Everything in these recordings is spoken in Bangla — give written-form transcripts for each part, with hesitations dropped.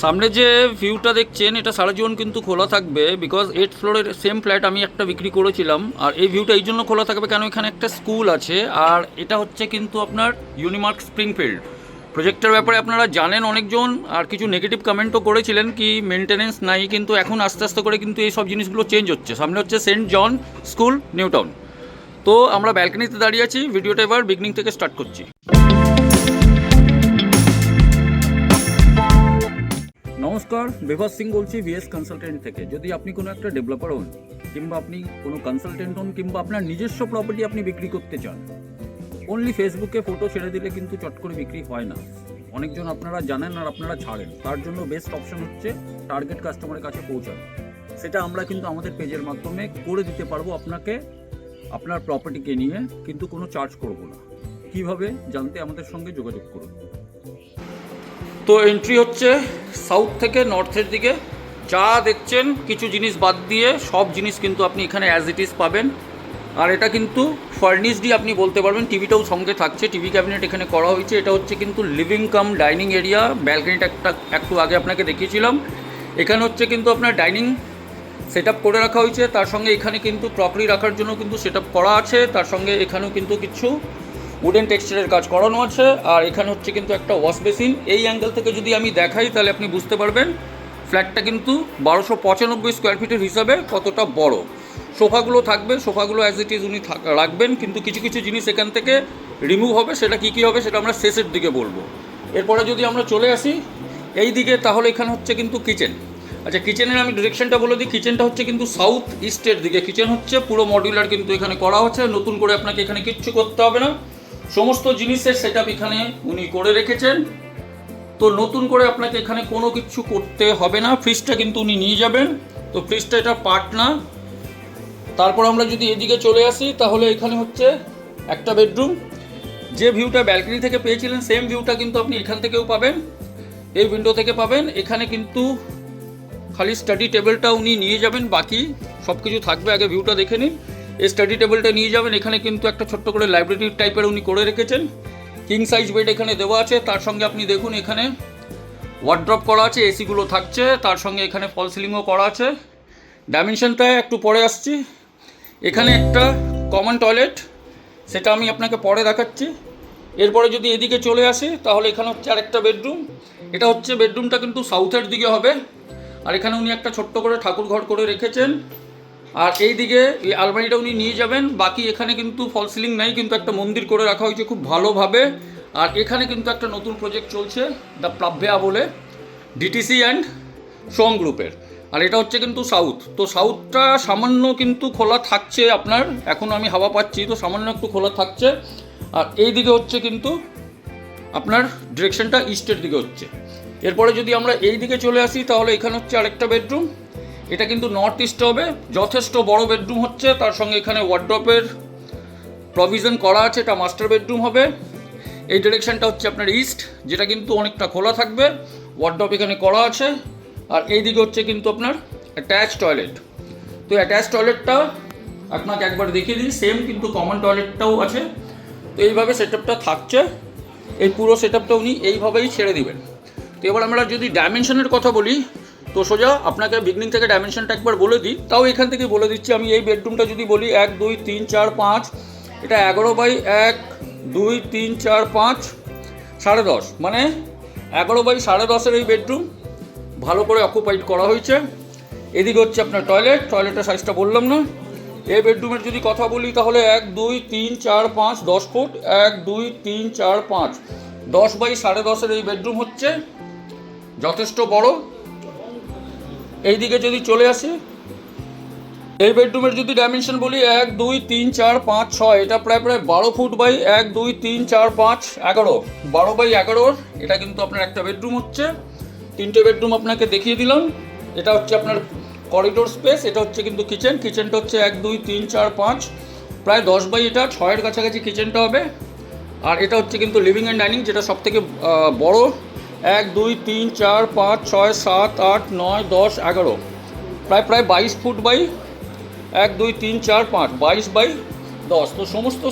সামনে যে ভিউটা দেখছেন এটা সারা জীবন কিন্তু খোলা থাকবে, বিকজ 8th ফ্লোরের সেম ফ্ল্যাট আমি একটা বিক্রি করেছিলাম। আর এই ভিউটা এই জন্য খোলা থাকবে কেন, এখানে একটা স্কুল আছে। আর এটা হচ্ছে কিন্তু আপনার ইউনিমার্ক স্প্রিংফিল্ড প্রজেক্টের ব্যাপারে আপনারা জানেন অনেকজন, আর কিছু নেগেটিভ কমেন্টও করেছিলেন কি মেনটেনেন্স নাই, কিন্তু এখন আস্তে আস্তে করে কিন্তু এই সব জিনিসগুলো চেঞ্জ হচ্ছে। সামনে হচ্ছে সেন্ট জন স্কুল, নিউ টাউন। তো আমরা ব্যালকনিতে দাঁড়িয়ে আছি, ভিডিওটা এবার বিগনিং থেকে স্টার্ট করছি। নমস্কার, বিভাস সিং বলছি ভিএস কনসালটেন্ট থেকে। যদি আপনি কোনো একটা ডেভেলপার হন, কিংবা আপনি কোনো কনসালটেন্ট হন, কিংবা আপনার নিজস্ব প্রপার্টি আপনি বিক্রি করতে চান, অনলি ফেসবুকে ফটো ছেড়ে দিলে কিন্তু চট করে বিক্রি হয় না। অনেকজন আপনারা জানেন আর আপনারা ছাড়েন, তার জন্য বেস্ট অপশন হচ্ছে টার্গেট কাস্টমারের কাছে পৌঁছানো। সেটা আমরা কিন্তু আমাদের পেজের মাধ্যমে করে দিতে পারবো আপনাকে, আপনার প্রপার্টিকে নিয়ে, কিন্তু কোনো চার্জ করব না। কিভাবে জানতে আমাদের সঙ্গে যোগাযোগ করুন। তো এন্ট্রি হচ্ছে সাউথ থেকে নর্থের দিকে, যা দেখছেন কিছু জিনিস বাদ দিয়ে সব জিনিস কিন্তু আপনি এখানে অ্যাজ ইট ইজ পাবেন। আর এটা কিন্তু ফার্নিশডই আপনি বলতে পারবেন, টিভিটাও সঙ্গে থাকছে, টিভি ক্যাবিনেট এখানে করা হয়েছে। এটা হচ্ছে কিন্তু লিভিং কাম ডাইনিং এরিয়া। ব্যালকনিটা একটু আগে আপনাকে দেখিয়েছিলাম। এখানে হচ্ছে কিন্তু আপনার ডাইনিং সেট আপ করে রাখা হয়েছে, তার সঙ্গে এখানে কিন্তু ক্রকারি রাখার জন্য কিন্তু সেট আপ করা আছে, তার সঙ্গে এখানেও কিন্তু কিছু উডেন টেক্সচারের কাজ করানো আছে। আর এখানে হচ্ছে কিন্তু একটা ওয়াশ বেসিন। এই অ্যাঙ্গেল থেকে যদি আমি দেখাই তাহলে আপনি বুঝতে পারবেন ফ্ল্যাটটা কিন্তু 1295 স্কোয়ার ফিটের হিসাবে কতটা বড়। সোফাগুলো থাকবে, সোফাগুলো অ্যাজ ইট ইজ উনি রাখবেন, কিন্তু কিছু কিছু জিনিস এখান থেকে রিমুভ হবে। সেটা কী কী হবে সেটা আমরা শেষের দিকে বলবো। এরপরে যদি আমরা চলে আসি এই দিকে, তাহলে এখানে হচ্ছে কিন্তু কিচেন। আচ্ছা, কিচেনের আমি ডিরেকশনটা বলে দিই। কিচেনটা হচ্ছে কিন্তু সাউথ ইস্টের দিকে কিচেন হচ্ছে, পুরো মডিউলার কিন্তু এখানে করা হচ্ছে। নতুন করে আপনাকে এখানে কিচ্ছু করতে হবে না, সমস্ত জিনিসের সেট আপ এখানে উনি করে রেখেছেন। তো নতুন করে আপনাকে এখানে কোনো কিছু করতে হবে না। ফ্রিজটা কিন্তু উনি নিয়ে যাবেন, তো ফ্রিজটা এটা পার্ট না। তারপর আমরা যদি এদিকে চলে আসি, তাহলে এখানে হচ্ছে একটা বেডরুম। যে ভিউটা ব্যালকনি থেকে পেয়েছিলেন সেম ভিউটা কিন্তু আপনি এখান থেকেও পাবেন, এই উইন্ডো থেকে পাবেন। এখানে কিন্তু খালি স্টাডি টেবিলটা উনি নিয়ে যাবেন, বাকি সব কিছু থাকবে। আগে ভিউটা দেখে নিন। এই স্টাডি টেবিলটা নিয়ে যাবেন। এখানে কিন্তু একটা ছোট্ট করে লাইব্রেরি টাইপের উনি করে রেখেছেন। কিং সাইজ বেড এখানে দেওয়া আছে, তার সঙ্গে আপনি দেখুন এখানে ওয়ার্ড্রপ করা আছে, এসিগুলো থাকছে, তার সঙ্গে এখানে ফল সিলিংও করা আছে। ডাইমেনশনটায় একটু পরে আসছি। এখানে একটা কমন টয়লেট, সেটা আমি আপনাকে পরে দেখাচ্ছি। এরপরে যদি এদিকে চলে আসি, তাহলে এখানে হচ্ছে আরেকটা বেডরুম। এটা হচ্ছে বেডরুমটা কিন্তু সাউথের দিকে হবে। আর এখানে উনি একটা ছোট্ট করে ঠাকুর ঘর করে রেখেছেন। আর এই দিকে এই আলমারিটা উনি নিয়ে যাবেন। বাকি এখানে কিন্তু ফল সিলিং নাই, কিন্তু একটা মন্দির করে রাখা হয়েছে খুব ভালোভাবে। আর এখানে কিন্তু একটা নতুন প্রজেক্ট চলছে দ্য প্লাভ্যা বলে, ডিটিসি অ্যান্ড সোম গ্রুপের। আর এটা হচ্ছে কিন্তু সাউথ। তো সাউথটা সামান্য কিন্তু খোলা থাকছে আপনার, এখন আমি হাওয়া পাচ্ছি, তো সামান্য একটু খোলা থাকছে। আর এই দিকে হচ্ছে কিন্তু আপনার ডিরেকশনটা ইস্টের দিকে হচ্ছে। এরপরে যদি আমরা এই দিকে চলে আসি, তাহলে এখানে হচ্ছে আরেকটা বেডরুম। এটা কিন্তু নর্থ ইস্টে হবে, যথেষ্ট বড় বেডরুম হচ্ছে। তার সঙ্গে এখানে ওয়ার্ড্রপের প্রভিশন করা আছে, এটা মাস্টার বেডরুম হবে। এই ডিরেকশনটা হচ্ছে আপনার ইস্ট, যেটা কিন্তু অনেকটা খোলা থাকবে। ওয়ার্ড্রপ এখানে করা আছে। আর এই দিকে হচ্ছে কিন্তু আপনার অ্যাটাচ টয়লেট। তো অ্যাটাচ টয়লেটটা আপনাকে একবার দেখিয়ে দিই, সেম কিন্তু কমন টয়লেটটাও আছে। তো এইভাবে সেটআপটা থাকছে। এই পুরো সেটআপটা উনি এইভাবেই ছেড়ে দিবেন। তো এবার আমরা যদি ডাইমেনশনের কথা বলি, তো সোজা আপনাকে বিগনিং থেকে ডাইমেনশনটা একবার বলে দিই, তাও এখান থেকে বলে দিচ্ছি আমি। এই বেডরুমটা যদি বলি 1 2 3 4 5, এটা 11 বাই 1 2 3 4 5 10.5, মানে 11 বাই 10.5 এই বেডরুম ভালো করে অকুপাইড করা হয়েছে। এদিকে হচ্ছে আপনার টয়লেট, টয়লেটের সাইজটা বললাম না। এই বেডরুমের যদি কথা বলি, তাহলে 1 2 3 4 5 10 ফুট, 1 2 3 4 5 10 বাই 10.5 এই বেডরুম হচ্ছে, যথেষ্ট বড়। এই দিকে যদি চলে আসি, এই বেডরুমের যদি ডাইমেনশন বলি 1 2 3 4 5 6, এটা প্রায় 12 ফুট বাই 1 2 3 4 5 11, 12 বাই 11। এটা কিন্তু আপনার একটা বেডরুম হচ্ছে। তিনটে বেডরুম আপনাকে দেখিয়ে দিলাম। এটা হচ্ছে আপনার করিডোর স্পেস, এটা হচ্ছে কিন্তু কিচেন। কিচেনটা হচ্ছে 1 2 3 4 5, প্রায় 10 বাই এটা 6-এর কাছাকাছি কিচেনটা হবে। আর এটা হচ্ছে কিন্তু লিভিং অ্যান্ড ডাইনিং, যেটা সব থেকে বড়। 1 2 3 4 5 6 7 8 9 10 11, প্রায় 22 ফুট বাই 1 2 3 4 5, 22 বাই 10। তো সমস্ত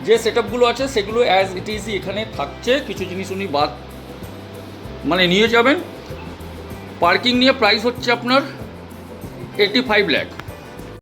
যে সেটআপগুলো আছে সেগুলো অ্যাজ ইট ইজই এখানে থাকছে। কিছু জিনিস উনি বাদ মানে নিয়ে যাবেন। পার্কিং নিয়ে প্রাইস হচ্ছে আপনার 85 লাখ।